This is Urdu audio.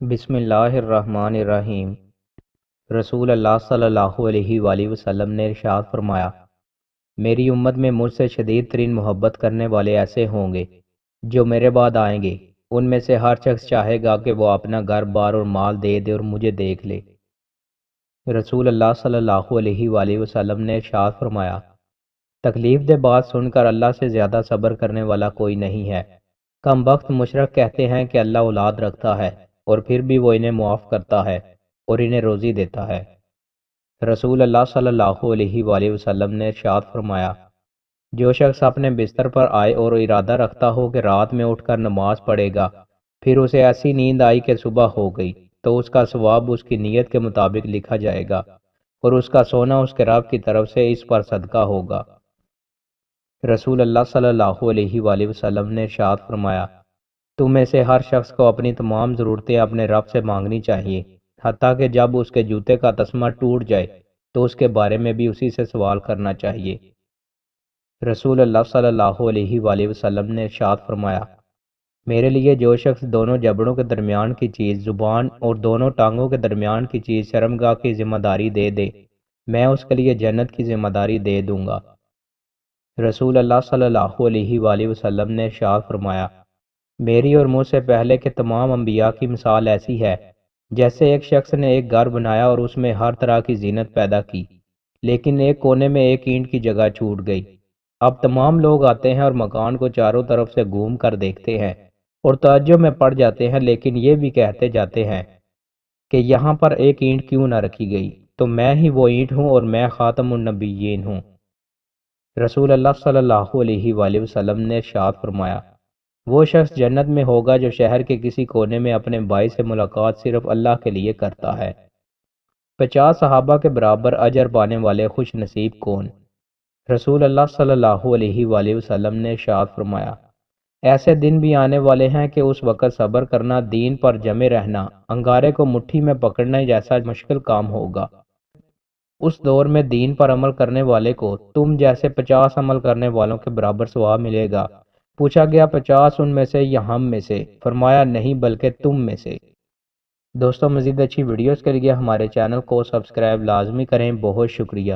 بسم اللہ الرحمن الرحیم۔ رسول اللہ صلی اللہ علیہ وآلہ وسلم نے ارشاد فرمایا، میری امت میں مجھ سے شدید ترین محبت کرنے والے ایسے ہوں گے جو میرے بعد آئیں گے۔ ان میں سے ہر شخص چاہے گا کہ وہ اپنا گھر بار اور مال دے دے اور مجھے دیکھ لے۔ رسول اللہ صلی اللہ علیہ وآلہ وسلم نے ارشاد فرمایا، تکلیف دہ بات سن کر اللہ سے زیادہ صبر کرنے والا کوئی نہیں ہے۔ کم بخت مشرک کہتے ہیں کہ اللہ اولاد رکھتا ہے اور پھر بھی وہ انہیں معاف کرتا ہے اور انہیں روزی دیتا ہے۔ رسول اللہ صلی اللہ علیہ وآلہ وسلم نے ارشاد فرمایا، جو شخص اپنے بستر پر آئے اور ارادہ رکھتا ہو کہ رات میں اٹھ کر نماز پڑھے گا، پھر اسے ایسی نیند آئی کہ صبح ہو گئی، تو اس کا ثواب اس کی نیت کے مطابق لکھا جائے گا اور اس کا سونا اس کے رب کی طرف سے اس پر صدقہ ہوگا۔ رسول اللہ صلی اللہ علیہ وآلہ وسلم نے ارشاد فرمایا، تم میں سے ہر شخص کو اپنی تمام ضرورتیں اپنے رب سے مانگنی چاہیے، حتیٰ کہ جب اس کے جوتے کا تسمہ ٹوٹ جائے تو اس کے بارے میں بھی اسی سے سوال کرنا چاہیے۔ رسول اللہ صلی اللہ علیہ وآلہ وسلم نے ارشاد فرمایا، میرے لیے جو شخص دونوں جبڑوں کے درمیان کی چیز زبان اور دونوں ٹانگوں کے درمیان کی چیز شرمگاہ کی ذمہ داری دے دے، میں اس کے لیے جنت کی ذمہ داری دے دوں گا۔ رسول اللہ صلی اللہ علیہ وآلہ وسلم نے ارشاد فرمایا، میری اور مجھ سے پہلے کے تمام انبیاء کی مثال ایسی ہے جیسے ایک شخص نے ایک گھر بنایا اور اس میں ہر طرح کی زینت پیدا کی، لیکن ایک کونے میں ایک اینٹ کی جگہ چھوٹ گئی۔ اب تمام لوگ آتے ہیں اور مکان کو چاروں طرف سے گھوم کر دیکھتے ہیں اور تعجب میں پڑ جاتے ہیں، لیکن یہ بھی کہتے جاتے ہیں کہ یہاں پر ایک اینٹ کیوں نہ رکھی گئی، تو میں ہی وہ اینٹ ہوں اور میں خاتم النبیین ہوں۔ رسول اللہ صلی اللہ علیہ وآلہ وسلم نے ارشاد فرمایا، وہ شخص جنت میں ہوگا جو شہر کے کسی کونے میں اپنے بھائی سے ملاقات صرف اللہ کے لیے کرتا ہے۔ 50 صحابہ کے برابر اجر پانے والے خوش نصیب کون؟ رسول اللہ صلی اللہ علیہ وآلہ وسلم نے ارشاد فرمایا، ایسے دن بھی آنے والے ہیں کہ اس وقت صبر کرنا، دین پر جمے رہنا، انگارے کو مٹھی میں پکڑنے جیسا مشکل کام ہوگا۔ اس دور میں دین پر عمل کرنے والے کو تم جیسے 50 عمل کرنے والوں کے برابر ثواب ملے گا۔ پوچھا گیا 50 ان میں سے یا ہم میں سے؟ فرمایا نہیں بلکہ تم میں سے۔ دوستوں، مزید اچھی ویڈیوز کے لیے ہمارے چینل کو سبسکرائب لازمی کریں۔ بہت شکریہ۔